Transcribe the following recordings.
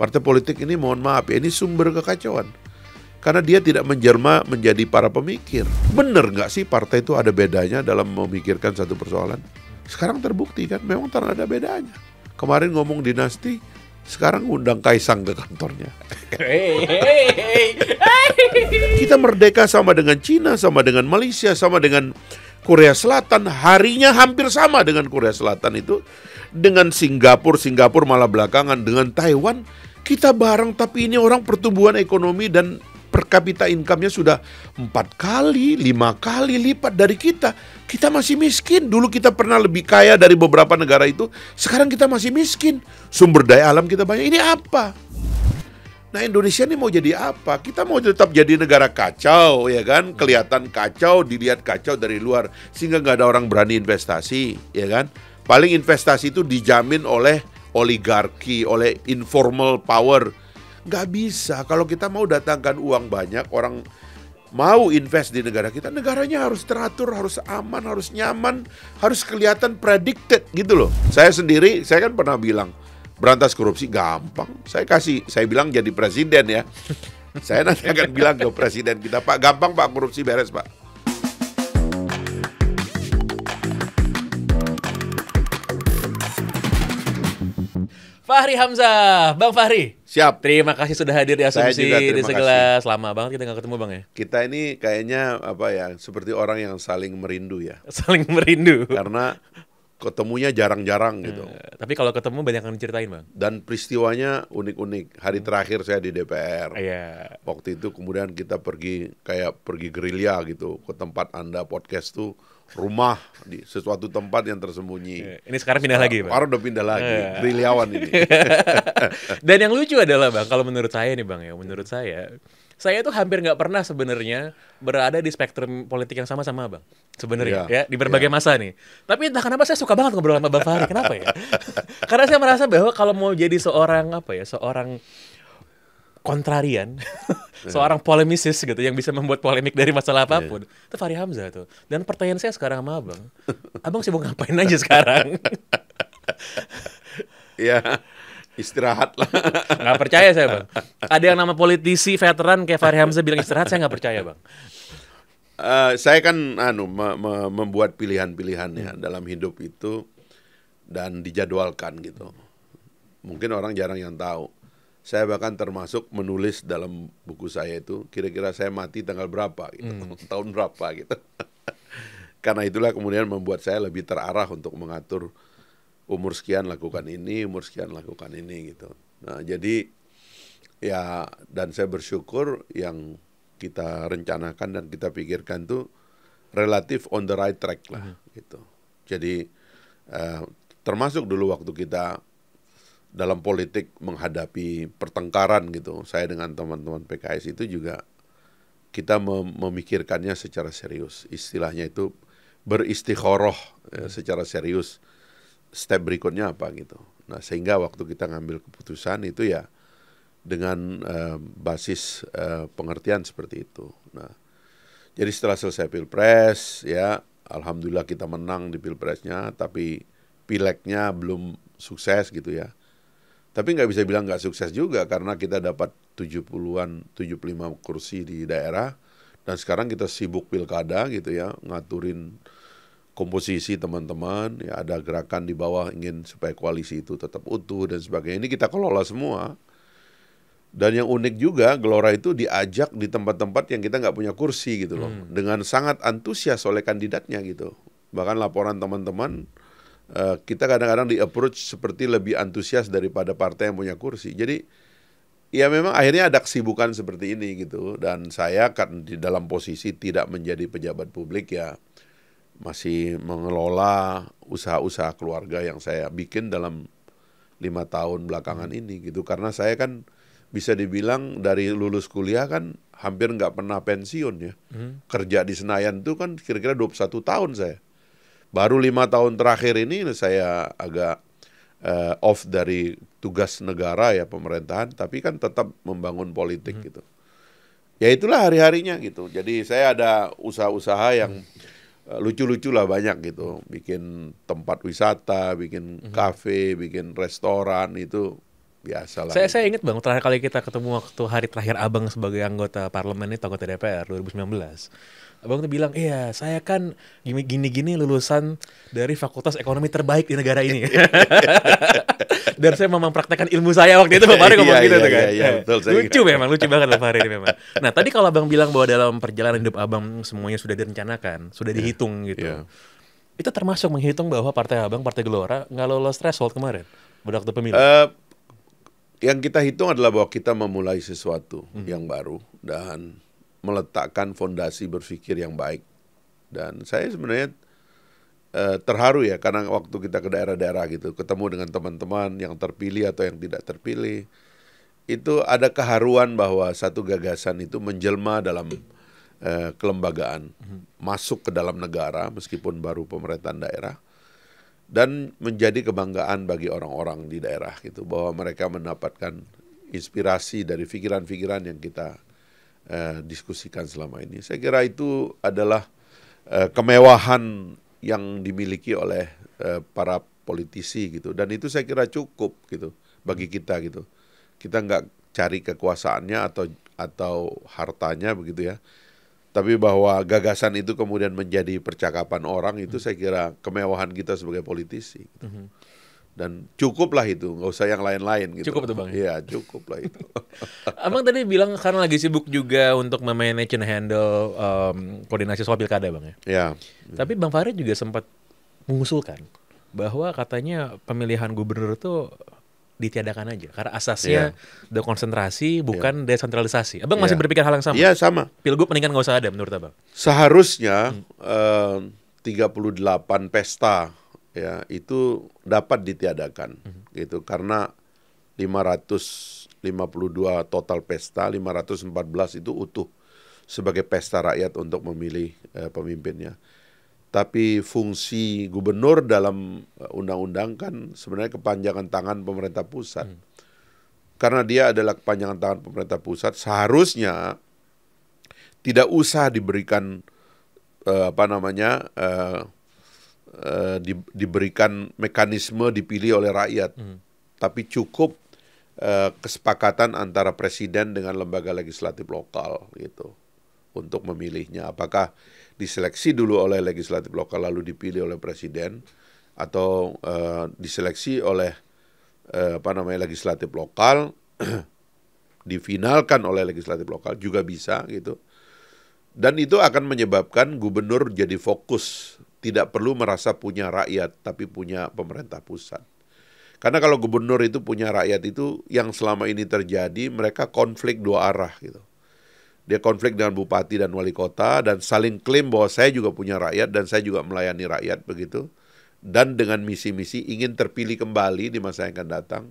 Partai politik ini mohon maaf ya, ini sumber kekacauan. Karena dia tidak menjelma menjadi para pemikir. Bener nggak sih partai itu ada bedanya dalam memikirkan satu persoalan? Sekarang terbukti kan, memang tak ada bedanya. Kemarin ngomong dinasti, sekarang undang Kaisang ke kantornya. Kita merdeka sama dengan Cina, sama dengan Malaysia, sama dengan Korea Selatan. Harinya hampir sama dengan Korea Selatan itu. Dengan Singapura malah belakangan. Dengan Taiwan, kita bareng, tapi ini orang pertumbuhan ekonomi dan per kapita income-nya sudah 4 kali, 5 kali lipat dari kita. Kita masih miskin. Dulu kita pernah lebih kaya dari beberapa negara itu. Sekarang kita masih miskin. Sumber daya alam kita banyak. Ini apa? Nah, Indonesia ini mau jadi apa? Kita mau tetap jadi negara kacau, ya kan? Kelihatan kacau, dilihat kacau dari luar. Sehingga nggak ada orang berani investasi, ya kan? Paling investasi itu dijamin oleh oligarki, oleh informal power. Nggak bisa. Kalau kita mau datangkan uang banyak, orang mau invest di negara kita, negaranya harus teratur, harus aman, harus nyaman, harus kelihatan predicted gitu loh. Saya sendiri, saya kan pernah bilang, berantas korupsi gampang. Saya bilang jadi presiden ya. Saya nanti akan bilang ke presiden kita, Pak, gampang Pak, korupsi beres Pak. Fahri Hamzah, Bang Fahri. Siap. Terima kasih sudah hadir di Asumsi di Segelas. Kasih. Lama banget kita nggak ketemu Bang ya. Kita ini kayaknya seperti orang yang saling merindu ya. Saling merindu. Karena ketemunya jarang-jarang gitu. Tapi kalau ketemu banyak yang diceritain Bang. Dan peristiwanya unik-unik. Hari terakhir saya di DPR. Iya. Waktu itu kemudian kita pergi gerilya gitu ke tempat Anda podcast tuh. Rumah di sesuatu tempat yang tersembunyi. Ini sekarang pindah lagi, Bang. Sekarang udah pindah lagi, gerilyawan ini. Dan yang lucu adalah, Bang, kalau menurut saya nih, Bang ya, menurut saya tuh hampir nggak pernah sebenarnya berada di spektrum politik yang sama Bang. Sebenarnya ya di berbagai masa nih. Tapi entah kenapa saya suka banget ngobrol sama Bang Fahri. Kenapa ya? Karena saya merasa bahwa kalau mau jadi seorang seorang kontrarian, seorang polemisis gitu yang bisa membuat polemik dari masalah apapun, itu Fahri Hamzah tuh. Dan pertanyaan saya sekarang sama Abang sibuk ngapain aja sekarang? Ya, istirahat lah. Nggak percaya saya Bang. Ada yang nama politisi veteran kayak Fahri Hamzah bilang istirahat, saya nggak percaya Bang. Saya kan membuat pilihan-pilihan ya dalam hidup itu dan dijadwalkan gitu. Mungkin orang jarang yang tahu. Saya bahkan termasuk menulis dalam buku saya itu kira-kira saya mati tanggal berapa gitu, tahun berapa gitu. Karena itulah kemudian membuat saya lebih terarah untuk mengatur umur sekian lakukan ini, umur sekian lakukan ini gitu. Nah, jadi ya, dan saya bersyukur yang kita rencanakan dan kita pikirkan tuh relatif on the right track lah gitu. Jadi termasuk dulu waktu kita dalam politik menghadapi pertengkaran gitu, saya dengan teman-teman PKS itu juga kita memikirkannya secara serius. Istilahnya itu beristikharah secara serius. Step berikutnya apa gitu. Nah, sehingga waktu kita ngambil keputusan itu ya dengan basis pengertian seperti itu. Nah, jadi setelah selesai Pilpres ya, alhamdulillah kita menang di Pilpresnya, tapi Pilegnya belum sukses gitu ya. Tapi nggak bisa bilang nggak sukses juga karena kita dapat 75 kursi di daerah dan sekarang kita sibuk pilkada gitu ya, ngaturin komposisi teman-teman, ya ada gerakan di bawah ingin supaya koalisi itu tetap utuh dan sebagainya. Ini kita kelola semua. Dan yang unik juga, Gelora itu diajak di tempat-tempat yang kita nggak punya kursi gitu loh, dengan sangat antusias oleh kandidatnya gitu. Bahkan laporan teman-teman, kita kadang-kadang di-approach seperti lebih antusias daripada partai yang punya kursi. Jadi ya memang akhirnya ada kesibukan seperti ini gitu. Dan saya kan di dalam posisi tidak menjadi pejabat publik ya, masih mengelola usaha-usaha keluarga yang saya bikin dalam 5 tahun belakangan ini gitu. Karena saya kan bisa dibilang dari lulus kuliah kan hampir nggak pernah pensiun ya. Kerja di Senayan itu kan kira-kira 21 tahun saya. Baru 5 tahun terakhir ini saya agak off dari tugas negara ya, pemerintahan, tapi kan tetap membangun politik gitu. Ya itulah hari-harinya gitu. Jadi saya ada usaha-usaha yang lucu-lucu lah banyak gitu. Bikin tempat wisata, bikin kafe, bikin restoran itu biasalah. Saya ingat Bang, terakhir kali kita ketemu waktu hari terakhir Abang sebagai anggota parlemen itu, anggota DPR 2019. Abang tuh bilang, iya saya kan gini-gini lulusan dari fakultas ekonomi terbaik di negara ini. Dan saya memang mempraktekkan ilmu saya waktu itu. Bang Fahri ngomong gitu tuh kan. Betul, Lucu memang, lucu banget Bang Fahri ini memang. Nah tadi kalau Abang bilang bahwa dalam perjalanan hidup Abang semuanya sudah direncanakan, sudah dihitung gitu. Itu termasuk menghitung bahwa partai Abang, Partai Gelora, nggak lolos threshold kemarin pada waktu pemilu. Yang kita hitung adalah bahwa kita memulai sesuatu yang baru dan meletakkan fondasi berpikir yang baik. Dan saya sebenarnya terharu ya, karena waktu kita ke daerah-daerah gitu, ketemu dengan teman-teman yang terpilih atau yang tidak terpilih, itu ada keharuan bahwa satu gagasan itu menjelma dalam kelembagaan, masuk ke dalam negara meskipun baru pemerintahan daerah, dan menjadi kebanggaan bagi orang-orang di daerah gitu, bahwa mereka mendapatkan inspirasi dari pikiran-pikiran yang kita diskusikan selama ini. Saya kira itu adalah kemewahan yang dimiliki oleh para politisi gitu, dan itu saya kira cukup gitu bagi kita gitu. Kita nggak cari kekuasaannya atau hartanya begitu ya, tapi bahwa gagasan itu kemudian menjadi percakapan orang, itu saya kira kemewahan kita sebagai politisi gitu. Dan cukuplah itu, nggak usah yang lain-lain gitu. Cukup tuh Bang. Iya, cukuplah itu. Abang tadi bilang karena lagi sibuk juga untuk memanage and handle koordinasi soal pilkada Bang ya. Ya. Tapi Bang Fahri juga sempat mengusulkan bahwa katanya pemilihan gubernur itu ditiadakan aja karena asasnya dekonsentrasi bukan desentralisasi. Abang masih berpikir hal yang sama? Iya, sama. Pilgub mendingan nggak usah ada menurut Abang? Seharusnya 38 pesta ya itu dapat ditiadakan gitu, karena 552 total pesta, 514 itu utuh sebagai pesta rakyat untuk memilih pemimpinnya. Tapi fungsi gubernur dalam undang-undang kan sebenarnya kepanjangan tangan pemerintah pusat. Karena dia adalah kepanjangan tangan pemerintah pusat, seharusnya tidak usah diberikan diberikan mekanisme dipilih oleh rakyat, tapi cukup kesepakatan antara presiden dengan lembaga legislatif lokal gitu untuk memilihnya. Apakah diseleksi dulu oleh legislatif lokal lalu dipilih oleh presiden, atau diseleksi oleh legislatif lokal difinalkan oleh legislatif lokal juga bisa gitu. Dan itu akan menyebabkan gubernur jadi fokus, tidak perlu merasa punya rakyat, tapi punya pemerintah pusat. Karena kalau gubernur itu punya rakyat, itu yang selama ini terjadi, mereka konflik dua arah gitu. Dia konflik dengan bupati dan wali kota, dan saling klaim bahwa saya juga punya rakyat, dan saya juga melayani rakyat begitu. Dan dengan misi-misi ingin terpilih kembali di masa yang akan datang.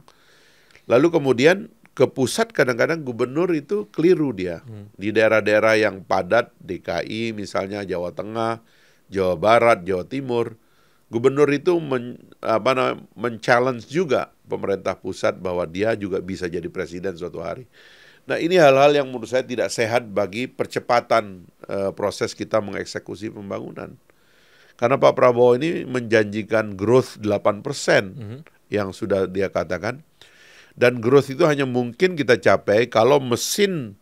Lalu kemudian ke pusat kadang-kadang gubernur itu keliru dia. Di daerah-daerah yang padat, DKI misalnya, Jawa Tengah, Jawa Barat, Jawa Timur, gubernur itu men-challenge juga pemerintah pusat bahwa dia juga bisa jadi presiden suatu hari. Nah, ini hal-hal yang menurut saya tidak sehat bagi percepatan proses kita mengeksekusi pembangunan. Karena Pak Prabowo ini menjanjikan growth 8% yang sudah dia katakan. Dan growth itu hanya mungkin kita capai kalau mesin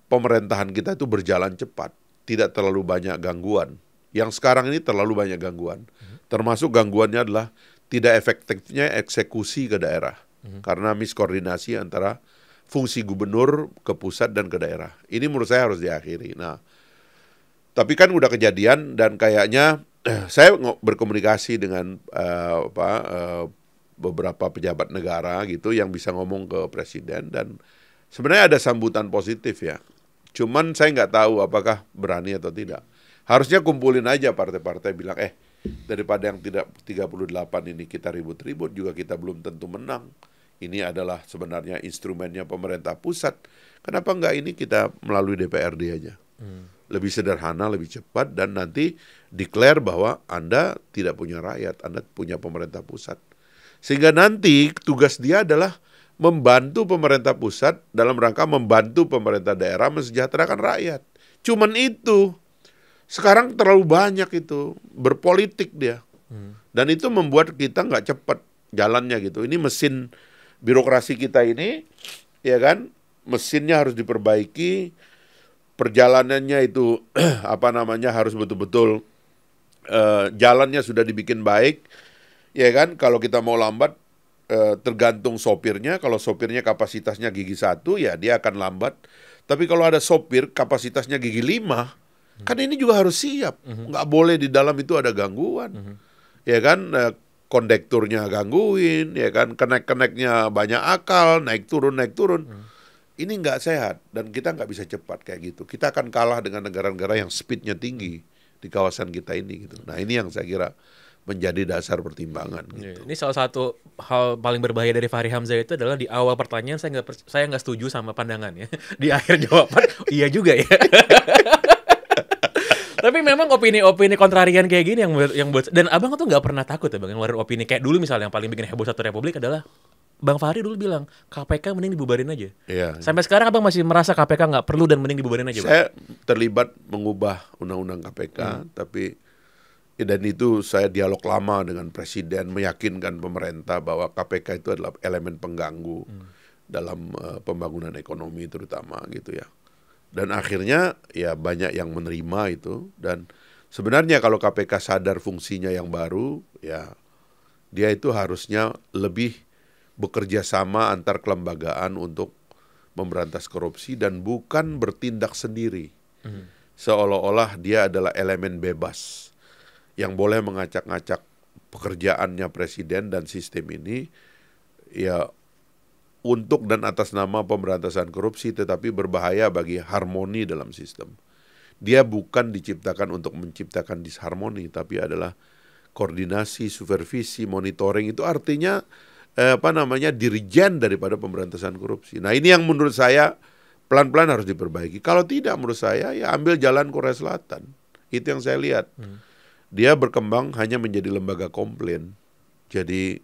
pemerintahan kita itu berjalan cepat, tidak terlalu banyak gangguan. Yang sekarang ini terlalu banyak gangguan. Termasuk gangguannya adalah tidak efektifnya eksekusi ke daerah. Karena miskoordinasi antara fungsi gubernur ke pusat dan ke daerah. Ini menurut saya harus diakhiri. Nah, tapi kan udah kejadian, dan kayaknya saya berkomunikasi dengan beberapa pejabat negara gitu yang bisa ngomong ke presiden, dan sebenarnya ada sambutan positif ya. Cuman saya nggak tahu apakah berani atau tidak. Harusnya kumpulin aja partai-partai, bilang daripada yang tidak 38 ini kita ribut-ribut juga kita belum tentu menang. Ini adalah sebenarnya instrumennya pemerintah pusat. Kenapa nggak ini kita melalui DPRD aja? Lebih sederhana, lebih cepat, dan nanti declare bahwa Anda tidak punya rakyat, Anda punya pemerintah pusat. Sehingga nanti tugas dia adalah membantu pemerintah pusat dalam rangka membantu pemerintah daerah mensejahterakan rakyat. Cuman itu. Sekarang terlalu banyak itu, berpolitik dia. Dan itu membuat kita nggak cepat jalannya gitu. Ini mesin birokrasi kita ini, ya kan, mesinnya harus diperbaiki, perjalanannya itu harus betul-betul jalannya sudah dibikin baik, ya kan. Kalau kita mau lambat, tergantung sopirnya. Kalau sopirnya kapasitasnya gigi 1, ya dia akan lambat. Tapi kalau ada sopir kapasitasnya gigi 5, kan ini juga harus siap. Nggak boleh di dalam itu ada gangguan. Ya kan, kondekturnya gangguin, ya kan, kenek-keneknya banyak akal, naik turun. Ini nggak sehat, dan kita nggak bisa cepat kayak gitu. Kita akan kalah dengan negara-negara yang speednya tinggi di kawasan kita ini gitu. Nah, ini yang saya kira menjadi dasar pertimbangan. Gitu. Ini salah satu hal paling berbahaya dari Fahri Hamzah itu adalah di awal pertanyaan saya nggak setuju sama pandangannya. Di akhir jawaban iya juga ya. Tapi memang opini-opini kontrarian kayak gini yang buat, dan abang tuh nggak pernah takut ya bang ngeluarin opini kayak dulu misalnya yang paling bikin heboh satu Republik adalah Bang Fahri dulu bilang KPK mending dibubarin aja. Iya. Sampai sekarang abang masih merasa KPK nggak perlu dan mending dibubarin aja. Saya terlibat mengubah undang-undang KPK, tapi dan itu saya dialog lama dengan Presiden meyakinkan pemerintah bahwa KPK itu adalah elemen pengganggu dalam pembangunan ekonomi terutama gitu ya. Dan akhirnya ya banyak yang menerima itu, dan sebenarnya kalau KPK sadar fungsinya yang baru, ya dia itu harusnya lebih bekerja sama antar kelembagaan untuk memberantas korupsi dan bukan bertindak sendiri. Seolah-olah dia adalah elemen bebas yang boleh mengacak-ngacak pekerjaannya Presiden dan sistem ini ya untuk dan atas nama pemberantasan korupsi, tetapi berbahaya bagi harmoni dalam sistem. Dia bukan diciptakan untuk menciptakan disharmoni, tapi adalah koordinasi, supervisi, monitoring. Itu artinya dirijen daripada pemberantasan korupsi. Nah, ini yang menurut saya pelan-pelan harus diperbaiki. Kalau tidak, menurut saya ya ambil jalan Korea Selatan. Itu yang saya lihat. Dia berkembang hanya menjadi lembaga komplain. Jadi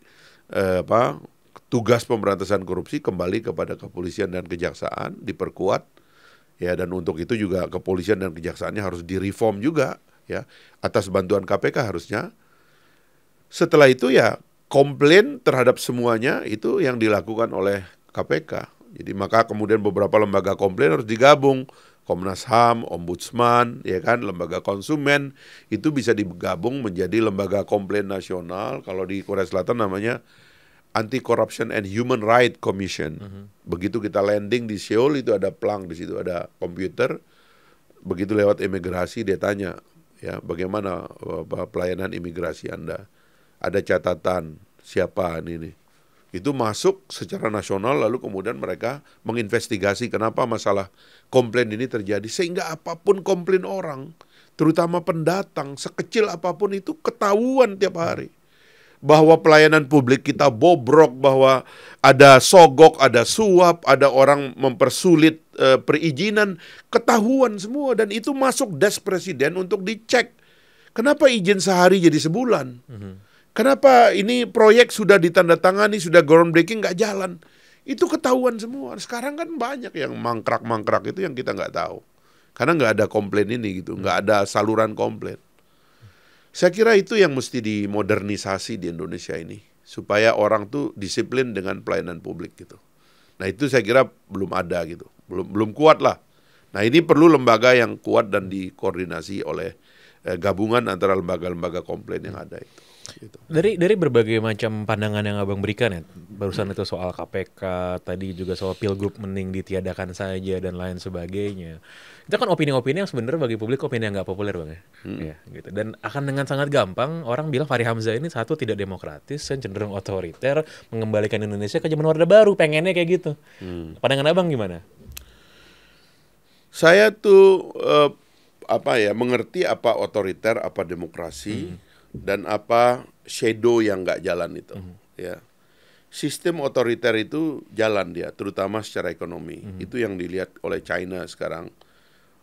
tugas pemberantasan korupsi kembali kepada kepolisian dan kejaksaan, diperkuat ya, dan untuk itu juga kepolisian dan kejaksaannya harus direform juga ya, atas bantuan KPK harusnya. Setelah itu ya komplain terhadap semuanya itu yang dilakukan oleh KPK. Jadi maka kemudian beberapa lembaga komplain harus digabung, Komnas HAM, Ombudsman, ya kan, lembaga konsumen itu bisa digabung menjadi lembaga komplain nasional. Kalau di Korea Selatan namanya Anti-Corruption and Human Rights Commission. Begitu kita landing di Seoul itu ada plang, di situ ada komputer. Begitu lewat imigrasi dia tanya, ya bagaimana pelayanan imigrasi Anda? Ada catatan siapa ini? Itu masuk secara nasional, lalu kemudian mereka menginvestigasi kenapa masalah komplain ini terjadi, sehingga apapun komplain orang, terutama pendatang, sekecil apapun itu ketahuan tiap hari. Bahwa pelayanan publik kita bobrok, bahwa ada sogok, ada suap, ada orang mempersulit perizinan, ketahuan semua, dan itu masuk desk Presiden untuk dicek. Kenapa izin sehari jadi sebulan? Kenapa ini proyek sudah ditandatangani, sudah groundbreaking nggak jalan? Itu ketahuan semua. Sekarang kan banyak yang mangkrak-mangkrak itu yang kita nggak tahu. Karena nggak ada komplain ini gitu, nggak ada saluran komplain. Saya kira itu yang mesti dimodernisasi di Indonesia ini, supaya orang tuh disiplin dengan pelayanan publik gitu. Nah itu saya kira belum ada gitu, belum kuat lah. Nah ini perlu lembaga yang kuat dan dikoordinasi oleh gabungan antara lembaga-lembaga komplain yang ada itu. Gitu. Dari berbagai macam pandangan yang abang berikan ya, barusan itu soal KPK, tadi juga soal Pilgub mending ditiadakan saja dan lain sebagainya. Itu kan opini-opini yang sebenarnya bagi publik opini yang nggak populer bang ya. Ya gitu. Dan akan dengan sangat gampang orang bilang Fahri Hamzah ini satu tidak demokratis, cenderung otoriter, mengembalikan Indonesia ke zaman Orde Baru, pengennya kayak gitu. Pandangan abang gimana? Saya tuh mengerti apa otoriter, apa demokrasi. Dan apa shadow yang nggak jalan itu, ya. Sistem otoriter itu jalan dia, terutama secara ekonomi. Itu yang dilihat oleh China sekarang.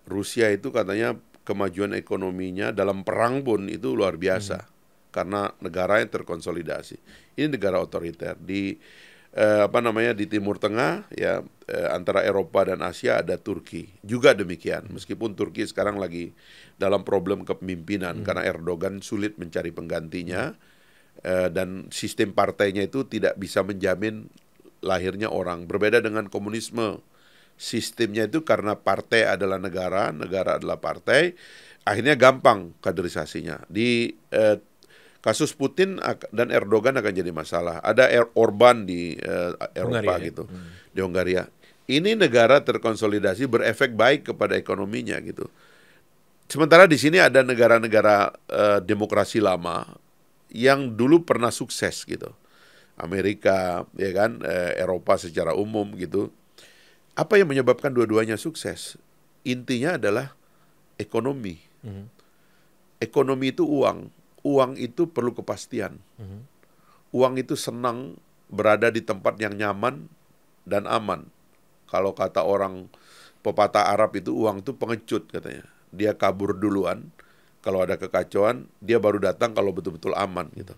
Rusia itu katanya kemajuan ekonominya dalam perang pun itu luar biasa, karena negaranya terkonsolidasi. Ini negara otoriter di di Timur Tengah ya, antara Eropa dan Asia ada Turki juga demikian, meskipun Turki sekarang lagi dalam problem kepemimpinan karena Erdogan sulit mencari penggantinya, dan sistem partainya itu tidak bisa menjamin lahirnya orang. Berbeda dengan komunisme. Sistemnya itu karena partai adalah negara, negara adalah partai, akhirnya gampang kaderisasinya. Di kasus Putin dan Erdogan akan jadi masalah. Ada Orban di Eropa Hungaria, gitu, di Hungaria. Ini negara terkonsolidasi berefek baik kepada ekonominya gitu. Sementara di sini ada negara-negara demokrasi lama yang dulu pernah sukses gitu. Amerika, ya kan, Eropa secara umum gitu. Apa yang menyebabkan dua-duanya sukses? Intinya adalah ekonomi. Ekonomi itu uang. Uang itu perlu kepastian. Uang itu senang berada di tempat yang nyaman dan aman. Kalau kata orang pepatah Arab itu, uang itu pengecut katanya. Dia kabur duluan, kalau ada kekacauan, dia baru datang kalau betul-betul aman gitu.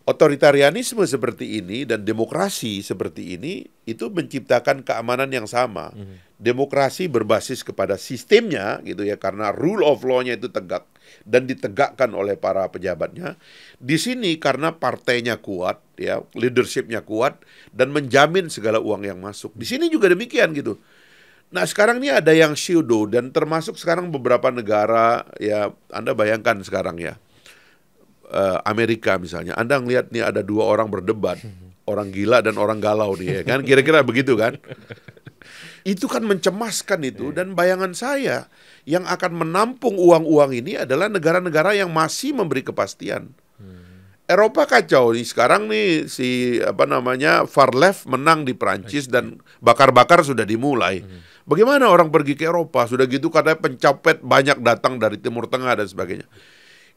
Otoritarianisme seperti ini dan demokrasi seperti ini itu menciptakan keamanan yang sama. Demokrasi berbasis kepada sistemnya gitu ya, karena rule of law-nya itu tegak dan ditegakkan oleh para pejabatnya. Di sini karena partainya kuat ya, leadership-nya kuat dan menjamin segala uang yang masuk. Di sini juga demikian gitu. Nah sekarang ini ada yang pseudo dan termasuk sekarang beberapa negara ya, Anda bayangkan sekarang ya, Amerika misalnya, Anda ngelihat nih ada dua orang berdebat, orang gila dan orang galau nih, ya kan? Kira-kira begitu kan? Itu kan mencemaskan itu, dan bayangan saya yang akan menampung uang-uang ini adalah negara-negara yang masih memberi kepastian. Eropa kacau nih sekarang nih, far left menang di Prancis dan bakar-bakar sudah dimulai. Bagaimana orang pergi ke Eropa? Sudah gitu katanya pencopet banyak datang dari Timur Tengah dan sebagainya.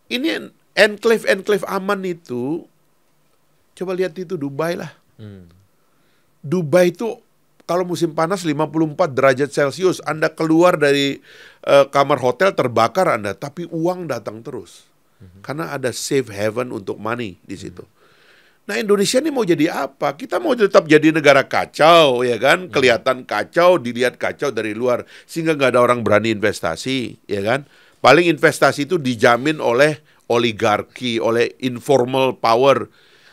Ini enclave aman itu, coba lihat itu Dubai lah. Dubai itu kalau musim panas 54 derajat Celcius, Anda keluar dari kamar hotel terbakar Anda, tapi uang datang terus. Karena ada safe haven untuk money di situ. Nah Indonesia ini mau jadi apa? Kita mau tetap jadi negara kacau, ya kan? Kelihatan kacau, dilihat kacau dari luar, sehingga nggak ada orang berani investasi, ya kan? Paling investasi itu dijamin oleh oligarki, oleh informal power.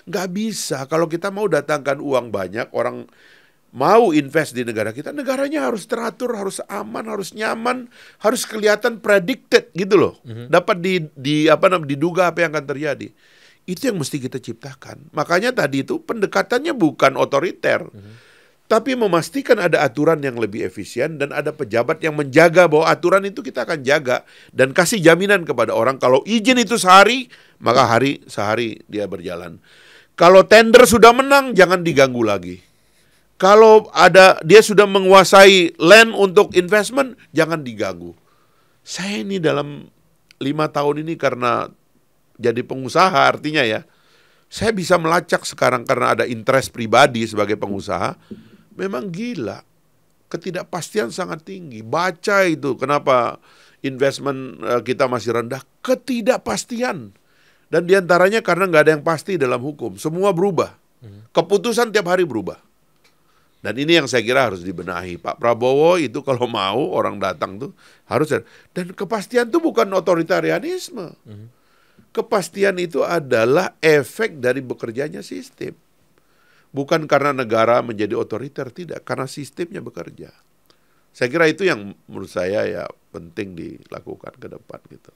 Nggak bisa. Kalau kita mau datangkan uang banyak, orang mau invest di negara kita, negaranya harus teratur, harus aman, harus nyaman, harus kelihatan predicted gitu loh. Dapat diduga apa yang akan terjadi. Itu yang mesti kita ciptakan. Makanya tadi itu pendekatannya bukan otoriter, tapi memastikan ada aturan yang lebih efisien dan ada pejabat yang menjaga bahwa aturan itu kita akan jaga dan kasih jaminan kepada orang kalau izin itu sehari, maka sehari dia berjalan. Kalau tender sudah menang, jangan diganggu lagi. Kalau dia sudah menguasai land untuk investment, jangan diganggu. Saya ini dalam 5 tahun ini karena jadi pengusaha, artinya ya, saya bisa melacak sekarang karena ada interest pribadi sebagai pengusaha. Memang gila, ketidakpastian sangat tinggi. Baca itu kenapa investment kita masih rendah, ketidakpastian. Dan diantaranya karena nggak ada yang pasti dalam hukum, semua berubah. Keputusan tiap hari berubah. Dan ini yang saya kira harus dibenahi. Pak Prabowo itu kalau mau orang datang tuh harus, dan kepastian itu bukan otoritarianisme. Kepastian itu adalah efek dari bekerjanya sistem. Bukan karena negara menjadi otoriter, tidak. Karena sistemnya bekerja. Saya kira itu yang menurut saya ya penting dilakukan ke depan gitu.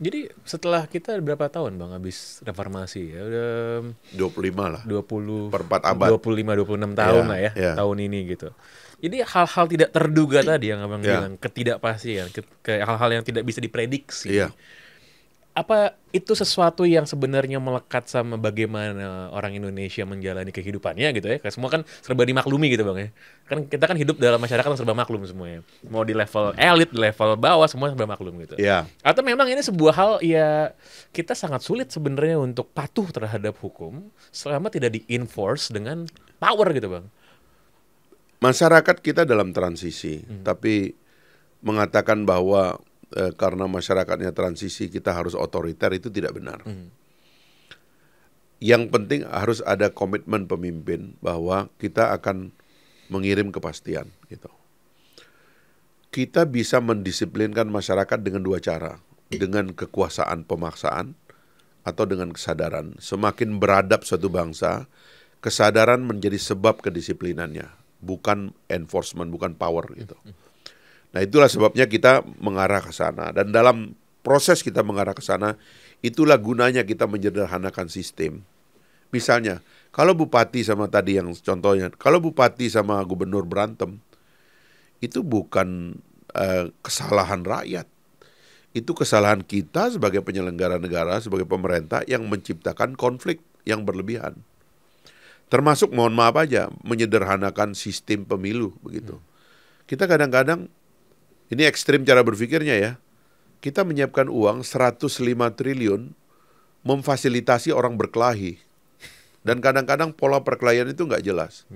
Jadi setelah kita berapa tahun Bang habis reformasi ya? Udah 25 lah. 20 per 4 abad. 25-26 tahun lah ya, tahun ini gitu. Jadi hal-hal tidak terduga tadi yang Abang bilang, ketidakpastian, hal-hal yang tidak bisa diprediksi. Apa itu sesuatu yang sebenarnya melekat sama bagaimana orang Indonesia menjalani kehidupannya gitu ya? Karena semua kan serba dimaklumi gitu Bang ya. Kan kita kan hidup dalam masyarakat yang serba maklum semuanya. Mau di level elit, di level bawah, semua serba maklum gitu. Atau memang ini sebuah hal ya kita sangat sulit sebenarnya untuk patuh terhadap hukum selama tidak di-enforce dengan power gitu Bang. Masyarakat kita dalam transisi, tapi mengatakan bahwa karena masyarakatnya transisi kita harus otoriter itu tidak benar. Yang penting harus ada komitmen pemimpin bahwa kita akan mengirim kepastian gitu. Kita bisa mendisiplinkan masyarakat dengan 2 cara, dengan kekuasaan pemaksaan atau dengan kesadaran. Semakin beradab suatu bangsa kesadaran menjadi sebab kedisiplinannya, bukan enforcement, bukan power gitu. Nah, itulah sebabnya kita mengarah ke sana. Dan dalam proses kita mengarah ke sana, itulah gunanya kita menyederhanakan sistem. Misalnya, kalau bupati sama tadi yang contohnya, kalau bupati sama gubernur berantem, itu bukan kesalahan rakyat. Itu kesalahan kita sebagai penyelenggara negara, sebagai pemerintah yang menciptakan konflik yang berlebihan. Termasuk, mohon maaf aja, menyederhanakan sistem pemilu begitu. Kita kadang-kadang, ini ekstrim cara berpikirnya ya, kita menyiapkan uang 105 triliun memfasilitasi orang berkelahi. Dan kadang-kadang pola perkelahian itu nggak jelas.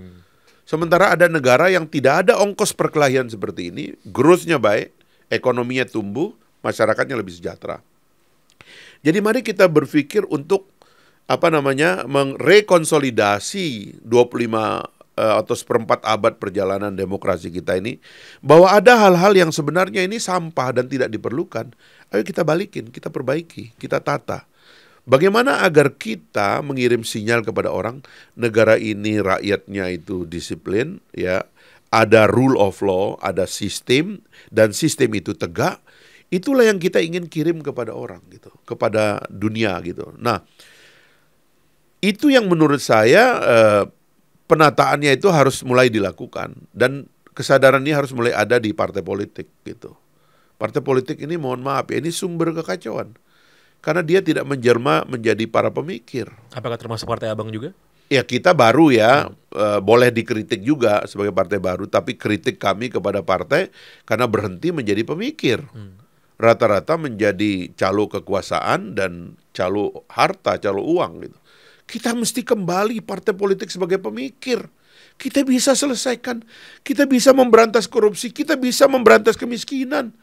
Sementara ada negara yang tidak ada ongkos perkelahian seperti ini, growth-nya baik, ekonominya tumbuh, masyarakatnya lebih sejahtera. Jadi mari kita berpikir untuk merekonsolidasi 25 atau seperempat abad perjalanan demokrasi kita ini, bahwa ada hal-hal yang sebenarnya ini sampah dan tidak diperlukan. Ayo kita balikin, kita perbaiki, kita tata. Bagaimana agar kita mengirim sinyal kepada orang, negara ini rakyatnya itu disiplin, ya, ada rule of law, ada sistem, dan sistem itu tegak. Itulah yang kita ingin kirim kepada orang gitu, kepada dunia gitu. Nah, itu yang menurut saya penataannya itu harus mulai dilakukan, dan kesadaran ini harus mulai ada di partai politik gitu. Partai politik ini, mohon maaf ya, ini sumber kekacauan. Karena dia tidak menjelma menjadi para pemikir. Apakah termasuk partai Abang juga? Ya, kita baru ya, boleh dikritik juga sebagai partai baru, tapi kritik kami kepada partai karena berhenti menjadi pemikir. Rata-rata menjadi calo kekuasaan dan calo harta, calo uang gitu. Kita mesti kembali partai politik sebagai pemikir. Kita bisa selesaikan, kita bisa memberantas korupsi, kita bisa memberantas kemiskinan.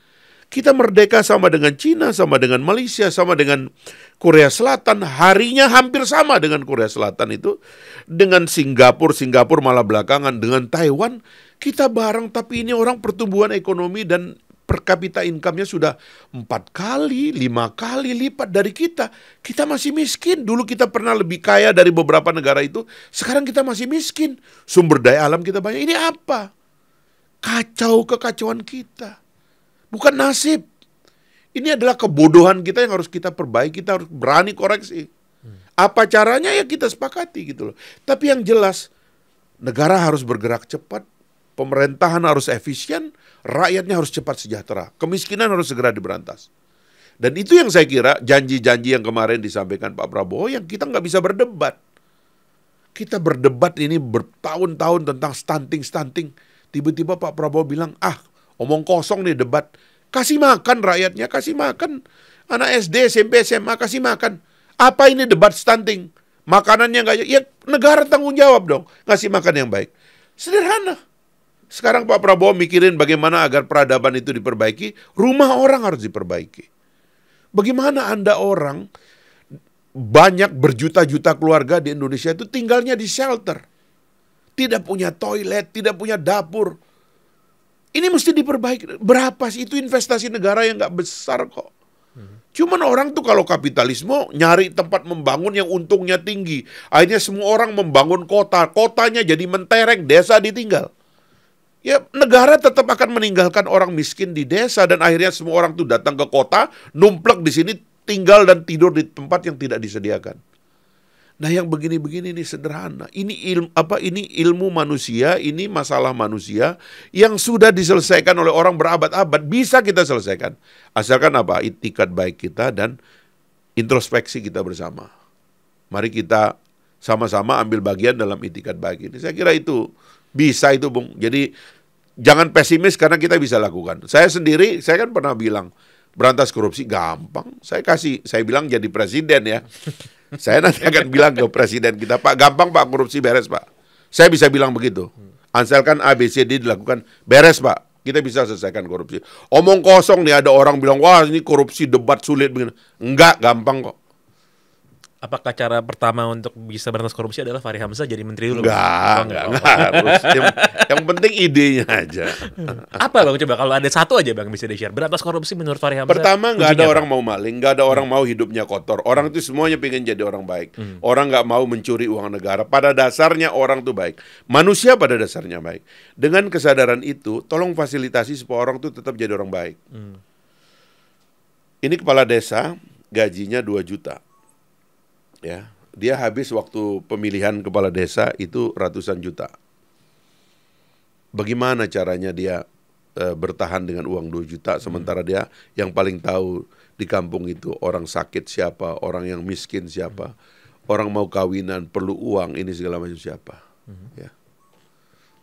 Kita merdeka sama dengan Cina, sama dengan Malaysia, sama dengan Korea Selatan. Harinya hampir sama dengan Korea Selatan itu. Dengan Singapura malah belakangan. Dengan Taiwan, kita bareng. Tapi ini orang pertumbuhan ekonomi dan per kapita income-nya sudah 4 kali, 5 kali lipat dari kita. Kita masih miskin. Dulu kita pernah lebih kaya dari beberapa negara itu. Sekarang kita masih miskin. Sumber daya alam kita banyak. Ini apa? Kekacauan kita. Bukan nasib. Ini adalah kebodohan kita yang harus kita perbaiki, kita harus berani koreksi. Apa caranya ya kita sepakati gitu loh. Tapi yang jelas, negara harus bergerak cepat, pemerintahan harus efisien, rakyatnya harus cepat sejahtera, kemiskinan harus segera diberantas. Dan itu yang saya kira janji-janji yang kemarin disampaikan Pak Prabowo yang kita nggak bisa berdebat. Kita berdebat ini bertahun-tahun tentang stunting. Tiba-tiba Pak Prabowo bilang, omong kosong nih debat. Kasih makan rakyatnya, kasih makan anak SD, SMP, SMA, kasih makan. Apa ini debat stunting? Makanannya nggak, ya negara tanggung jawab dong, ngasih makan yang baik. Sederhana. Sekarang Pak Prabowo mikirin bagaimana agar peradaban itu diperbaiki, rumah orang harus diperbaiki. Bagaimana Anda orang, banyak berjuta-juta keluarga di Indonesia itu tinggalnya di shelter. Tidak punya toilet, tidak punya dapur. Ini mesti diperbaiki. Berapa sih itu investasi negara yang nggak besar kok. Cuman orang tuh kalau kapitalisme nyari tempat membangun yang untungnya tinggi. Akhirnya semua orang membangun kota. Kotanya jadi mentereng, desa ditinggal. Ya negara tetap akan meninggalkan orang miskin di desa. Dan akhirnya semua orang tuh datang ke kota, numplek di sini, tinggal dan tidur di tempat yang tidak disediakan. Nah, yang begini-begini ini sederhana. Ini ilmu manusia, ini masalah manusia yang sudah diselesaikan oleh orang berabad-abad. Bisa kita selesaikan. Asalkan apa? Itikat baik kita dan introspeksi kita bersama. Mari kita sama-sama ambil bagian dalam itikat baik ini. Saya kira itu bisa itu, Bung. Jadi jangan pesimis karena kita bisa lakukan. Saya sendiri, saya kan pernah bilang, berantas korupsi gampang. Saya bilang jadi presiden ya. Saya nanti akan bilang ke presiden kita, Pak, gampang Pak, korupsi beres Pak. Saya bisa bilang begitu. Asalkan ABCD dilakukan, beres Pak. Kita bisa selesaikan korupsi. Omong kosong nih, ada orang bilang, wah ini korupsi debat sulit. Enggak, gampang kok. Apakah cara pertama untuk bisa berantas korupsi adalah Fahri Hamzah jadi menteri dulu? Enggak harus. Yang penting idenya aja. Apa Bang, coba kalau ada satu aja Bang bisa di-share, berantas korupsi menurut Fahri Hamzah Pertama, nggak ada kuncinya orang apa? mau maling, nggak ada orang mau hidupnya kotor. Orang itu semuanya pengen jadi orang baik. Orang nggak mau mencuri uang negara. Pada dasarnya orang tuh baik. Manusia pada dasarnya baik. Dengan kesadaran itu, tolong fasilitasi supaya orang tuh tetap jadi orang baik. Ini kepala desa, gajinya 2 juta. Ya, dia habis waktu pemilihan kepala desa itu ratusan juta. Bagaimana caranya dia bertahan dengan uang 2 juta sementara dia yang paling tahu di kampung itu orang sakit siapa, orang yang miskin siapa, orang mau kawinan perlu uang ini segala macam siapa. Ya.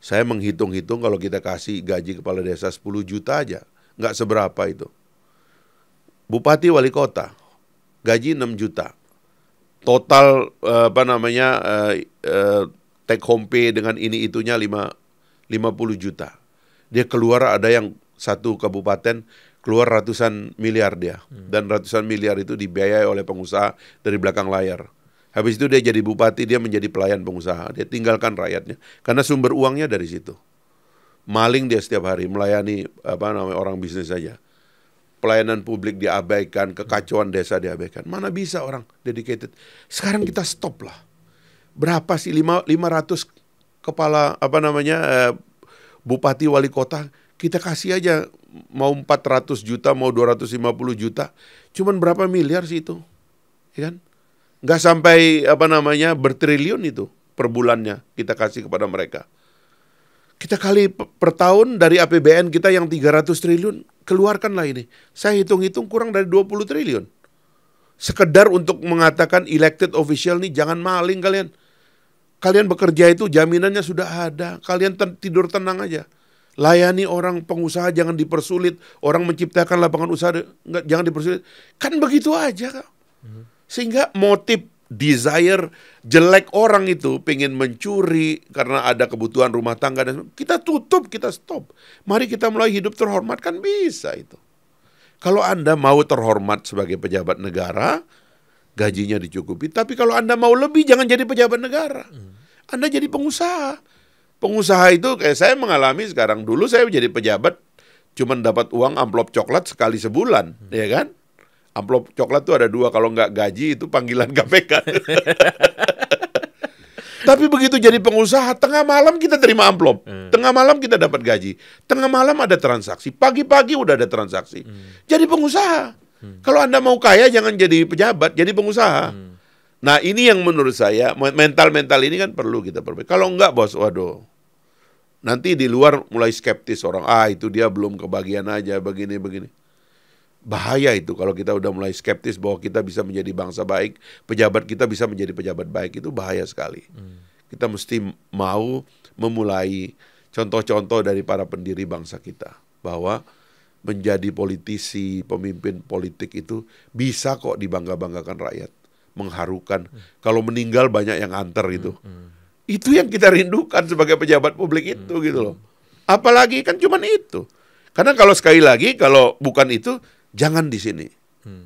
Saya menghitung-hitung kalau kita kasih gaji kepala desa 10 juta aja, nggak seberapa itu. Bupati wali kota gaji 6 juta. Total take home pay dengan ini itunya 50 juta. Dia keluar ada yang satu kabupaten keluar ratusan miliar dia. Dan ratusan miliar itu dibiayai oleh pengusaha dari belakang layar. Habis itu dia jadi bupati, dia menjadi pelayan pengusaha. Dia tinggalkan rakyatnya. Karena sumber uangnya dari situ. Maling dia setiap hari, melayani orang bisnis saja. Pelayanan publik diabaikan, kekacauan desa diabaikan. Mana bisa orang dedicated. Sekarang kita stop lah. Berapa sih 500 kepala bupati wali kota, kita kasih aja mau 400 juta, mau 250 juta. Cuman berapa miliar sih itu? Ya kan? Nggak sampai bertriliun itu per bulannya kita kasih kepada mereka. Kita kali per tahun dari APBN kita yang 300 triliun, keluarkanlah ini. Saya hitung-hitung kurang dari 20 triliun. Sekedar untuk mengatakan elected official nih jangan maling kalian. Kalian bekerja itu jaminannya sudah ada. Kalian tidur tenang aja. Layani orang pengusaha jangan dipersulit. Orang menciptakan lapangan usaha jangan dipersulit. Kan begitu aja Kak. Sehingga motif desire jelek orang itu pengen mencuri karena ada kebutuhan rumah tangga dan kita tutup, kita stop. Mari kita mulai hidup terhormat, kan bisa itu. Kalau Anda mau terhormat sebagai pejabat negara, gajinya dicukupi. Tapi kalau Anda mau lebih, jangan jadi pejabat negara. Anda jadi pengusaha. Pengusaha itu kayak saya mengalami sekarang. Dulu saya jadi pejabat, cuman dapat uang amplop coklat sekali sebulan, ya kan? Amplop coklat tuh ada 2, kalau nggak gaji itu panggilan KPK. Tapi begitu jadi pengusaha, tengah malam kita terima amplop, tengah malam kita dapat gaji, tengah malam ada transaksi, pagi-pagi udah ada transaksi. Jadi pengusaha. Kalau Anda mau kaya jangan jadi pejabat, jadi pengusaha. Nah ini yang menurut saya, mental-mental ini kan perlu kita perbaiki. Kalau enggak bos, waduh. Nanti di luar mulai skeptis orang, itu dia belum kebagian aja, begini-begini. Bahaya itu kalau kita udah mulai skeptis bahwa kita bisa menjadi bangsa baik, pejabat kita bisa menjadi pejabat baik, itu bahaya sekali. Kita mesti mau memulai contoh-contoh dari para pendiri bangsa kita, bahwa menjadi politisi, pemimpin politik itu bisa kok dibangga-banggakan rakyat, mengharukan. Kalau meninggal banyak yang antar itu. Itu yang kita rindukan sebagai pejabat publik itu gitu loh. Apalagi kan cuman itu. Karena kalau sekali lagi, kalau bukan itu, jangan di sini.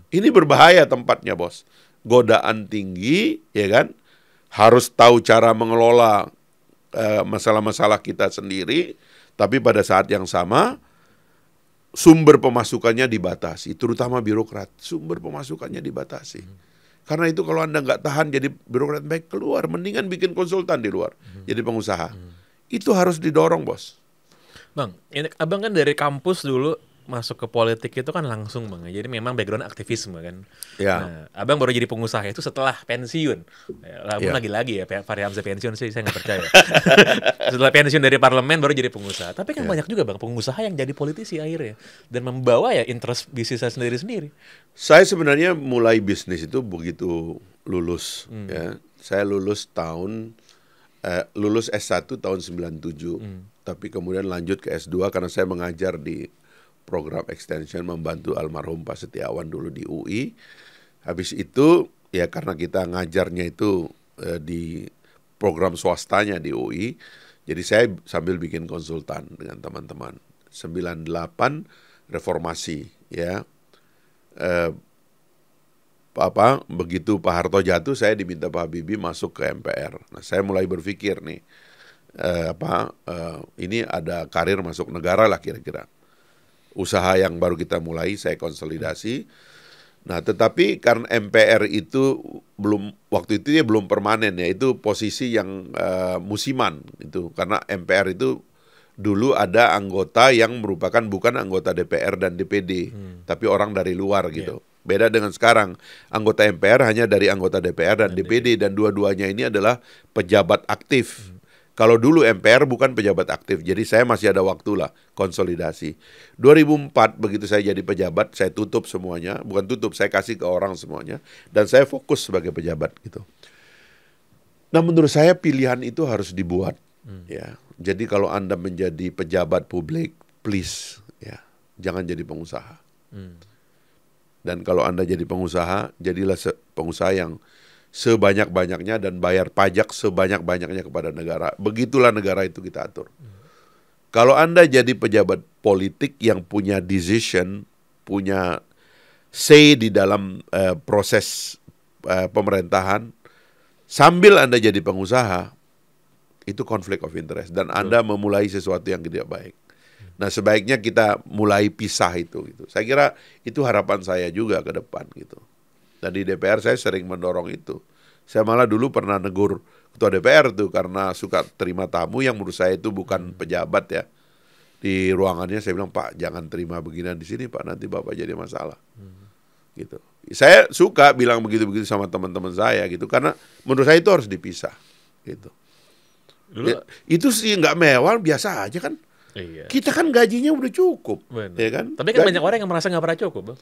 Ini berbahaya tempatnya, bos. Godaan tinggi, ya kan? Harus tahu cara mengelola masalah-masalah kita sendiri, tapi pada saat yang sama sumber pemasukannya dibatasi, terutama birokrat. Sumber pemasukannya dibatasi. Karena itu kalau Anda nggak tahan jadi birokrat baik, keluar. Mendingan bikin konsultan di luar, jadi pengusaha. Itu harus didorong, bos. Bang, ini abang kan dari kampus dulu masuk ke politik itu kan langsung Bang. Jadi memang background aktivisme kan. Ya. Nah, abang baru jadi pengusaha itu setelah pensiun. Ya. Lagi-lagi ya Fahri Hamzah pensiun sih saya nggak percaya. Setelah pensiun dari parlemen baru jadi pengusaha. Tapi kan banyak juga Bang pengusaha yang jadi politisi akhirnya dan membawa ya interest bisnisnya sendiri-sendiri. Saya sebenarnya mulai bisnis itu begitu lulus. Ya. Saya lulus S1 tahun 97. Tapi kemudian lanjut ke S2 karena saya mengajar di program extension membantu almarhum Pak Setiawan dulu di UI. Habis itu ya karena kita ngajarnya itu di program swastanya di UI. Jadi saya sambil bikin konsultan dengan teman-teman. 98 reformasi ya. begitu Pak Harto jatuh, saya diminta Pak Habibie masuk ke MPR. Nah, saya mulai berpikir nih, ini ada karir masuk negara lah kira-kira. Usaha yang baru kita mulai, saya konsolidasi. Nah, tetapi karena MPR itu waktu itu ya belum permanen ya, itu posisi yang musiman itu, karena MPR itu dulu ada anggota yang merupakan bukan anggota DPR dan DPD, tapi orang dari luar gitu. Beda dengan sekarang, anggota MPR hanya dari anggota DPR dan DPD, dan dua-duanya ini adalah pejabat aktif. Kalau dulu MPR bukan pejabat aktif, jadi saya masih ada waktu lah konsolidasi. 2004 begitu saya jadi pejabat, saya tutup semuanya, bukan tutup, saya kasih ke orang semuanya, dan saya fokus sebagai pejabat gitu. Nah, menurut saya pilihan itu harus dibuat, ya. Jadi kalau Anda menjadi pejabat publik, please, ya, jangan jadi pengusaha. Dan kalau Anda jadi pengusaha, jadilah pengusaha yang sebanyak-banyaknya dan bayar pajak sebanyak-banyaknya kepada negara. Begitulah negara itu kita atur. Kalau Anda jadi pejabat politik yang punya decision, punya say di dalam proses pemerintahan, sambil Anda jadi pengusaha, itu konflik of interest. Dan Anda memulai sesuatu yang tidak baik. Nah, sebaiknya kita mulai pisah itu gitu. Saya kira itu harapan saya juga ke depan gitu. Dan di DPR saya sering mendorong itu. Saya malah dulu pernah negur ketua DPR tuh karena suka terima tamu yang menurut saya itu bukan pejabat ya. Di ruangannya saya bilang, "Pak, jangan terima beginian di sini, Pak, nanti Bapak jadi masalah." Gitu. Saya suka bilang begitu-begitu sama teman-teman saya gitu, karena menurut saya itu harus dipisah gitu. Ya, itu sih nggak mewah, biasa aja kan. Iya. Kita kan gajinya udah cukup, ya kan? Tapi kan banyak orang yang merasa nggak pernah cukup, Bang.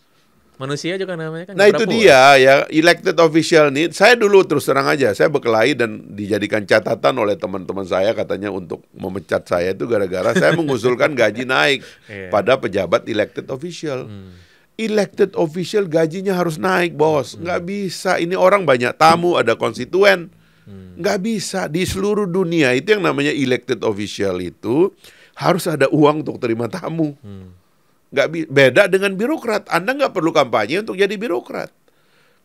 Manusia juga namanya kan. Nah itu dia ya, elected official nih. Saya dulu terus terang aja, saya berkelahi dan dijadikan catatan oleh teman-teman saya katanya untuk memecat saya itu gara-gara saya mengusulkan gaji naik pada pejabat elected official. Elected official gajinya harus naik, bos. Nggak bisa. Ini orang banyak tamu, ada konstituen. Nggak bisa. Di seluruh dunia itu yang namanya elected official itu harus ada uang untuk terima tamu. Beda dengan birokrat. Anda nggak perlu kampanye untuk jadi birokrat.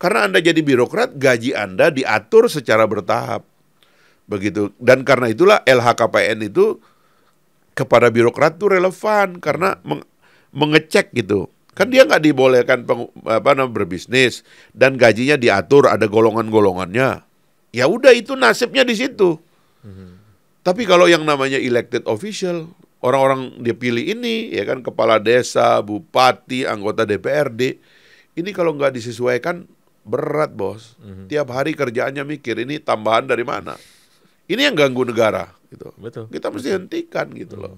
Karena Anda jadi birokrat, gaji Anda diatur secara bertahap. Begitu. Dan karena itulah LHKPN itu kepada birokrat itu relevan. Karena mengecek gitu. Kan dia nggak dibolehkan berbisnis. Dan gajinya diatur, ada golongan-golongannya. Ya udah, itu nasibnya di situ. Tapi kalau yang namanya elected official, orang-orang dia pilih ini, ya kan, kepala desa, bupati, anggota DPRD, ini kalau nggak disesuaikan berat, bos. Tiap hari kerjaannya mikir ini tambahan dari mana. Ini yang ganggu negara, gitu. Betul. Kita mesti hentikan, gitu loh.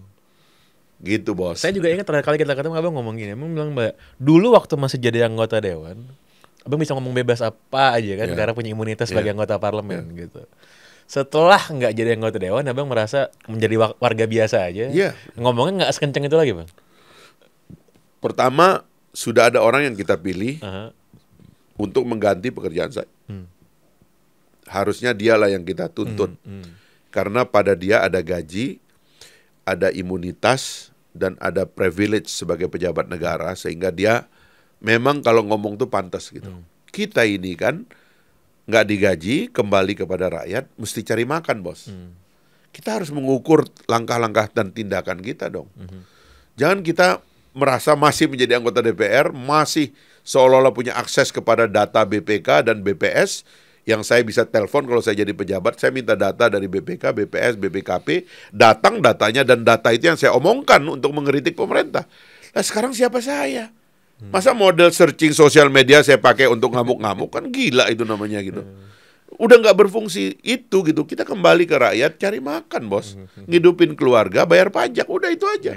Gitu, bos. Saya juga ingat terakhir kali kita ketemu, Abang ngomong gini, Abang bilang, Mbak, dulu waktu masih jadi anggota dewan, Abang bisa ngomong bebas apa aja kan, karena punya imunitas sebagai anggota parlemen, gitu. Setelah nggak jadi anggota dewan, Abang merasa menjadi warga biasa aja. Ngomongnya nggak sekencang itu lagi, Bang. Pertama, sudah ada orang yang kita pilih untuk mengganti pekerjaan saya. Harusnya dialah yang kita tuntut. Karena pada dia ada gaji, ada imunitas, dan ada privilege sebagai pejabat negara, sehingga dia memang kalau ngomong tuh pantas gitu. Kita ini kan nggak digaji, kembali kepada rakyat, mesti cari makan, bos. Kita harus mengukur langkah-langkah dan tindakan kita dong. Jangan kita merasa masih menjadi anggota DPR, masih seolah-olah punya akses kepada data BPK dan BPS, yang saya bisa telepon kalau saya jadi pejabat, saya minta data dari BPK, BPS, BPKP, datang datanya, dan data itu yang saya omongkan untuk mengkritik pemerintah. Nah sekarang siapa saya? Masa model searching sosial media saya pakai untuk ngamuk-ngamuk, kan gila itu namanya gitu. Udah nggak berfungsi itu gitu. Kita kembali ke rakyat, cari makan, bos. Ngidupin keluarga, bayar pajak, udah itu aja.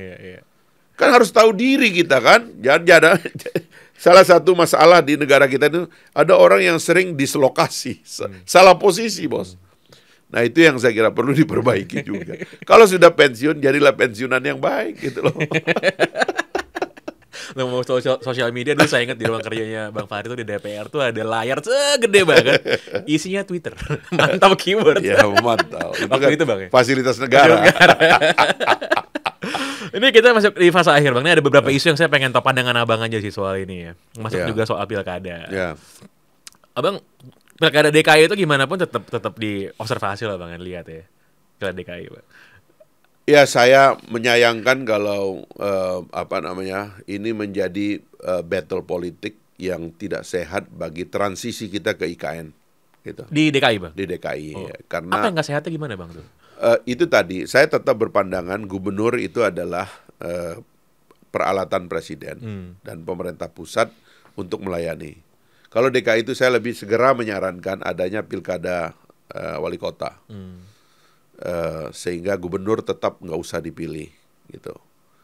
Kan harus tahu diri kita kan. Jangan salah satu masalah di negara kita itu ada orang yang sering dislokasi, salah posisi, bos. Nah itu yang saya kira perlu diperbaiki juga. Kalau sudah pensiun, jadilah pensiunan yang baik gitu loh. Ngomong sosial media dulu, saya ingat di ruang kerjanya Bang Fahri tuh di DPR tuh ada layar segede banget, isinya Twitter. Mantap keyword. Ya mantap. Itu waktu kan itu, Bang, ya? Fasilitas negara. Ini kita masuk di fase akhir, Bang. Ini ada beberapa isu yang saya pengen tahu pandangan Abang aja sih soal ini ya. Masuk juga soal pilkada. Abang pilkada DKI itu gimana pun tetap diobservasi lah Bang, lihat ya. Pilkada DKI, Bang. Ya saya menyayangkan kalau ini menjadi battle politik yang tidak sehat bagi transisi kita ke IKN gitu. Di DKI, Bang. Di DKI ya. Apa Karena yang nggak sehatnya gimana, Bang tuh? itu tadi saya tetap berpandangan gubernur itu adalah peralatan presiden dan pemerintah pusat untuk melayani. Kalau DKI itu saya lebih segera menyarankan adanya pilkada wali kota. Sehingga gubernur tetap nggak usah dipilih gitu.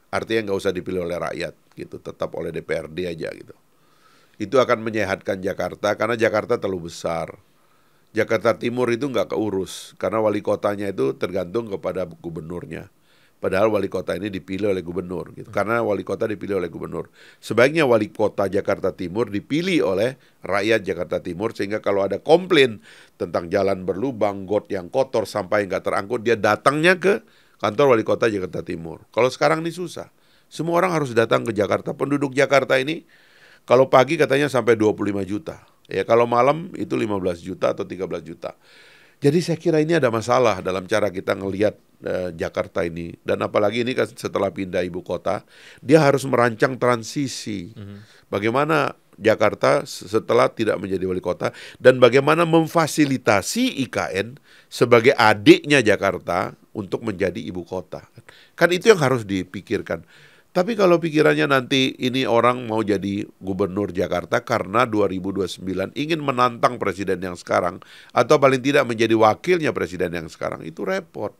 Artinya nggak usah dipilih oleh rakyat gitu, tetap oleh DPRD aja gitu. Itu akan menyehatkan Jakarta karena Jakarta terlalu besar. Jakarta Timur itu nggak keurus karena wali kotanya itu tergantung kepada gubernurnya. Padahal wali kota ini dipilih oleh gubernur gitu. Karena wali kota dipilih oleh gubernur. Sebaiknya wali kota Jakarta Timur dipilih oleh rakyat Jakarta Timur sehingga kalau ada komplain tentang jalan berlubang, got yang kotor, sampah yang nggak terangkut, dia datangnya ke kantor wali kota Jakarta Timur. Kalau sekarang ini susah. Semua orang harus datang ke Jakarta. Penduduk Jakarta ini kalau pagi katanya sampai 25 juta. Ya kalau malam itu 15 juta atau 13 juta. Jadi saya kira ini ada masalah dalam cara kita ngelihat Jakarta ini. Dan apalagi ini kan setelah pindah ibu kota, dia harus merancang transisi. Bagaimana Jakarta setelah tidak menjadi wali kota, dan bagaimana memfasilitasi IKN sebagai adiknya Jakarta untuk menjadi ibu kota. Kan itu yang harus dipikirkan. Tapi kalau pikirannya nanti ini orang mau jadi gubernur Jakarta karena 2029 ingin menantang presiden yang sekarang atau paling tidak menjadi wakilnya presiden yang sekarang, itu repot.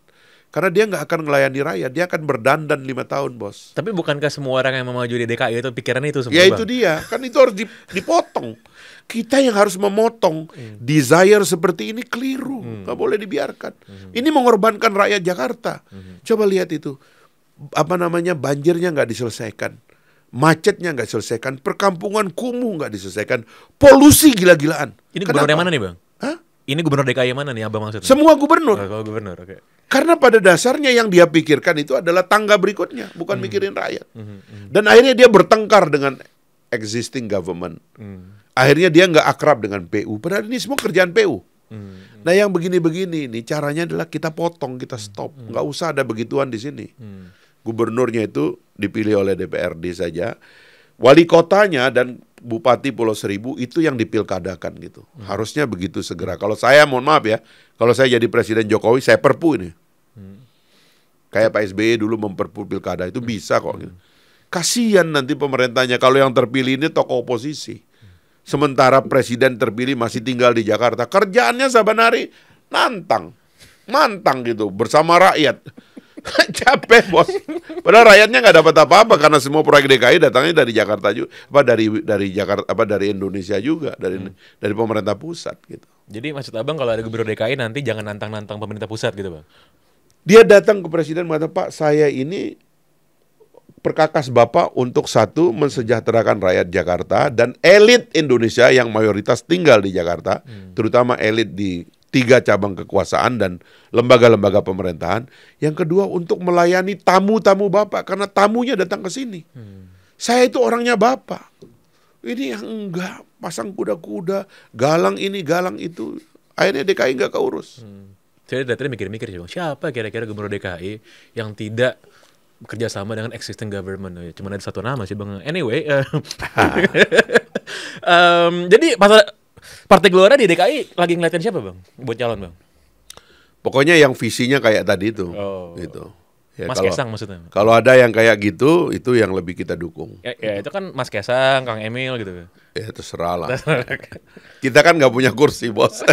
Karena dia nggak akan melayani rakyat, dia akan berdandan 5 tahun, bos. Tapi bukankah semua orang yang mau maju di DKI itu pikirannya itu semua, Ya Bang? itu dia, kan itu harus dipotong. Kita yang harus memotong. Desire seperti ini keliru, nggak boleh dibiarkan. Ini mengorbankan rakyat Jakarta. Coba lihat itu. Banjirnya nggak diselesaikan, macetnya nggak diselesaikan, perkampungan kumuh nggak diselesaikan, polusi gila-gilaan. Ini gubernur Kenapa? yang mana nih, Bang? Hah? Ini gubernur DKI yang mana nih, Abang maksudnya? Semua gubernur. Oh, gubernur, oke. Karena pada dasarnya yang dia pikirkan itu adalah tangga berikutnya, bukan mikirin rakyat. Dan akhirnya dia bertengkar dengan existing government. Akhirnya dia nggak akrab dengan PU, padahal ini semua kerjaan PU. Nah yang begini-begini nih caranya adalah kita potong, kita stop. Nggak usah ada begituan di sini. Gubernurnya itu dipilih oleh DPRD saja, wali kotanya dan bupati Pulau Seribu itu yang dipilkadakan gitu. Harusnya begitu segera. Kalau saya mohon maaf ya, kalau saya jadi Presiden Jokowi saya perpu ini. Kayak Pak SBY dulu memperpu pilkada itu bisa kok gitu. Kasihan nanti pemerintahnya kalau yang terpilih ini tokoh oposisi. Sementara presiden terpilih masih tinggal di Jakarta, kerjaannya saban hari mantang gitu bersama rakyat. Capek, bos. Padahal rakyatnya nggak dapat apa-apa karena semua proyek DKI datangnya dari Jakarta juga, dari Indonesia juga, dari pemerintah pusat gitu. Jadi maksud Abang kalau ada gubernur DKI nanti jangan nantang-nantang pemerintah pusat gitu, Bang? Dia datang ke presiden mengatakan, Pak, saya ini perkakas Bapak untuk satu mensejahterakan rakyat Jakarta dan elit Indonesia yang mayoritas tinggal di Jakarta, terutama elit di 3 cabang kekuasaan dan lembaga-lembaga pemerintahan. Yang kedua untuk melayani tamu-tamu Bapak karena tamunya datang ke sini. Saya itu orangnya Bapak. Ini yang enggak, pasang kuda-kuda, galang ini, galang itu. Akhirnya DKI enggak keurus. Saya dari tadi mikir-mikir sih, Bang. Siapa kira-kira gubernur DKI yang tidak bekerja sama dengan existing government? Cuma ada satu nama sih, Bang. Anyway, jadi Partai Gelora di DKI lagi ngeliatin siapa, Bang? Buat calon, Bang? Pokoknya yang visinya kayak tadi itu. Gitu. Ya, Mas Kesang maksudnya? Kalau ada yang kayak gitu, itu yang lebih kita dukung. Ya itu kan Mas Kesang, Kang Emil gitu. Ya terserah lah. Kita kan nggak punya kursi, bos.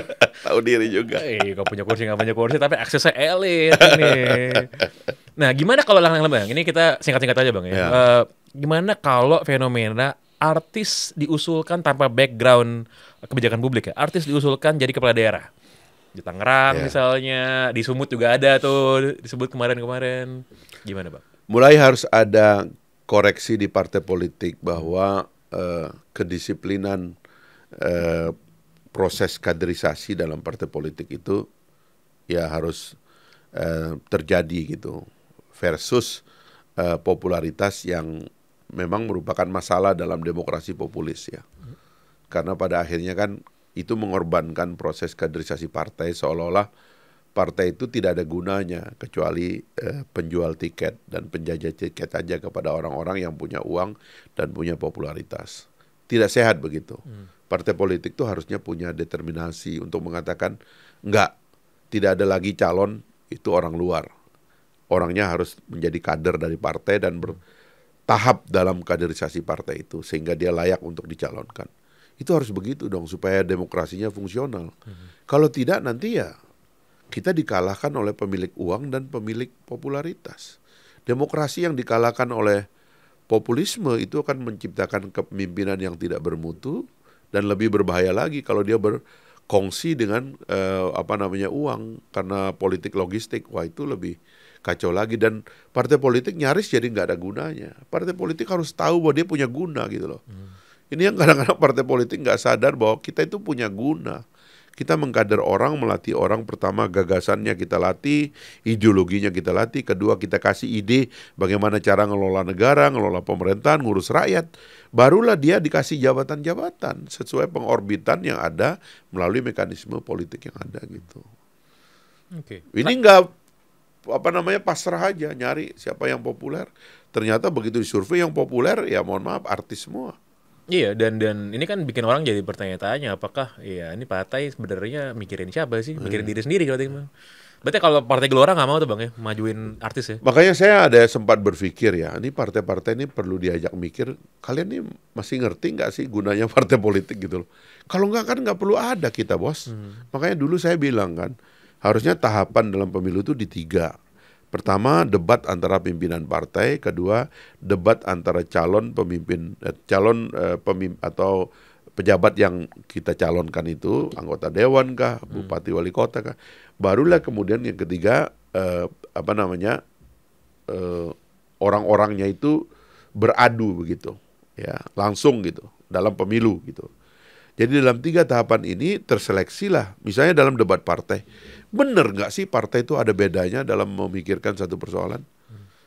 Tahu diri juga. Nggak punya kursi, tapi aksesnya elit nih. Nah, gimana kalau lang-lang, Bang? Ini kita singkat-singkat aja, Bang ya. Gimana kalau fenomena artis diusulkan tanpa background kebijakan publik ya? Artis diusulkan jadi kepala daerah. Di Tangerang misalnya, di Sumut juga ada tuh disebut kemarin-kemarin. Gimana, Bang? Mulai harus ada koreksi di partai politik bahwa kedisiplinan proses kaderisasi dalam partai politik itu ya harus terjadi gitu versus popularitas yang memang merupakan masalah dalam demokrasi populis ya. Karena pada akhirnya kan itu mengorbankan proses kaderisasi partai seolah-olah partai itu tidak ada gunanya kecuali penjual tiket dan penjajah tiket aja kepada orang-orang yang punya uang dan punya popularitas. Tidak sehat begitu. Partai politik itu harusnya punya determinasi untuk mengatakan enggak, tidak ada lagi calon itu orang luar. Orangnya harus menjadi kader dari partai dan bertahap dalam kaderisasi partai itu sehingga dia layak untuk dicalonkan. Itu harus begitu dong supaya demokrasinya fungsional. Kalau tidak nanti ya kita dikalahkan oleh pemilik uang dan pemilik popularitas. Demokrasi yang dikalahkan oleh populisme itu akan menciptakan kepemimpinan yang tidak bermutu dan lebih berbahaya lagi kalau dia berkongsi dengan uang karena politik logistik. Wah, itu lebih kacau lagi dan partai politik nyaris jadi nggak ada gunanya. Partai politik harus tahu bahwa dia punya guna gitu loh. Ini yang kadang-kadang partai politik nggak sadar bahwa kita itu punya guna. Kita mengkader orang, melatih orang, pertama gagasannya kita latih, ideologinya kita latih, kedua kita kasih ide bagaimana cara ngelola negara, ngelola pemerintahan, ngurus rakyat. Barulah dia dikasih jabatan-jabatan sesuai pengorbitan yang ada melalui mekanisme politik yang ada gitu. Ini nggak pasrah aja nyari siapa yang populer. Ternyata begitu disurvei yang populer ya mohon maaf artis semua. Iya, dan ini kan bikin orang jadi bertanya-tanya apakah ya ini partai sebenarnya mikirin siapa sih? Mikirin diri sendiri kalau gitu. Berarti kalau partai Gelora nggak mau tuh Bang ya majuin artis ya? Makanya saya ada sempat berpikir ya, ini partai-partai ini perlu diajak mikir, kalian ini masih ngerti nggak sih gunanya partai politik gitu loh. Kalau nggak kan nggak perlu ada kita bos. Makanya dulu saya bilang kan, harusnya tahapan dalam pemilu itu di 3. Pertama, debat antara pimpinan partai. Kedua, debat antara calon pemimpin, atau pejabat yang kita calonkan itu, anggota dewan kah, bupati wali kota kah. Barulah kemudian yang ketiga, orang-orangnya itu beradu begitu, ya langsung gitu dalam pemilu gitu. Jadi dalam 3 tahapan ini terseleksilah, misalnya dalam debat partai, benar nggak sih partai itu ada bedanya dalam memikirkan satu persoalan?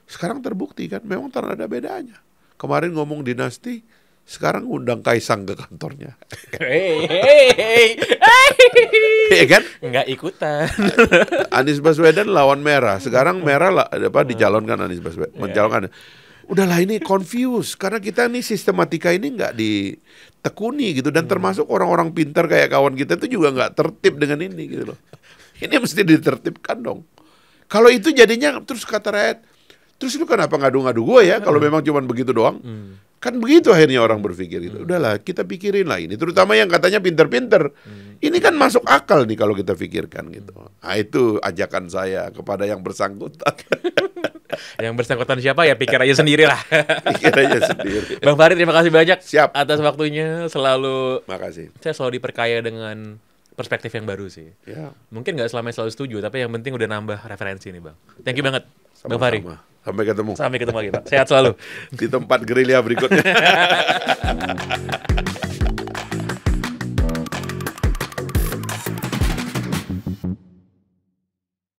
Sekarang terbukti kan, memang tak ada bedanya. Kemarin ngomong dinasti, sekarang undang Kaisang ke kantornya. Iya kan? Nggak ikutan. Anies Baswedan lawan Merah, sekarang Merah dicalonkan Anies Baswedan, mencalonkan. Udahlah ini confused karena kita nih sistematika ini nggak ditekuni gitu dan termasuk orang-orang pintar kayak kawan kita itu juga nggak tertib dengan ini gitu loh. Ini mesti ditertibkan dong. Kalau itu jadinya terus kata rakyat, terus lu kenapa ngadu-ngadu gue ya kalau memang cuma begitu doang? Kan begitu akhirnya orang berpikir gitu. Udahlah kita pikirin lah ini, terutama yang katanya pinter-pinter. Ini kan masuk akal nih kalau kita pikirkan gitu. Nah itu ajakan saya kepada yang bersangkutan. Yang bersangkutan siapa ya pikir aja sendiri lah. Pikir aja sendiri. Bang Farid terima kasih banyak. Siap. Atas waktunya Makasih. Saya selalu diperkaya dengan perspektif yang baru sih. Ya. Mungkin nggak selamanya selalu setuju, tapi yang penting udah nambah referensi nih Bang. Thank you banget. Sama-sama. Bang Farid. Sampai ketemu Sampai ketemu lagi Pak. Sehat selalu. di tempat gerilya berikutnya.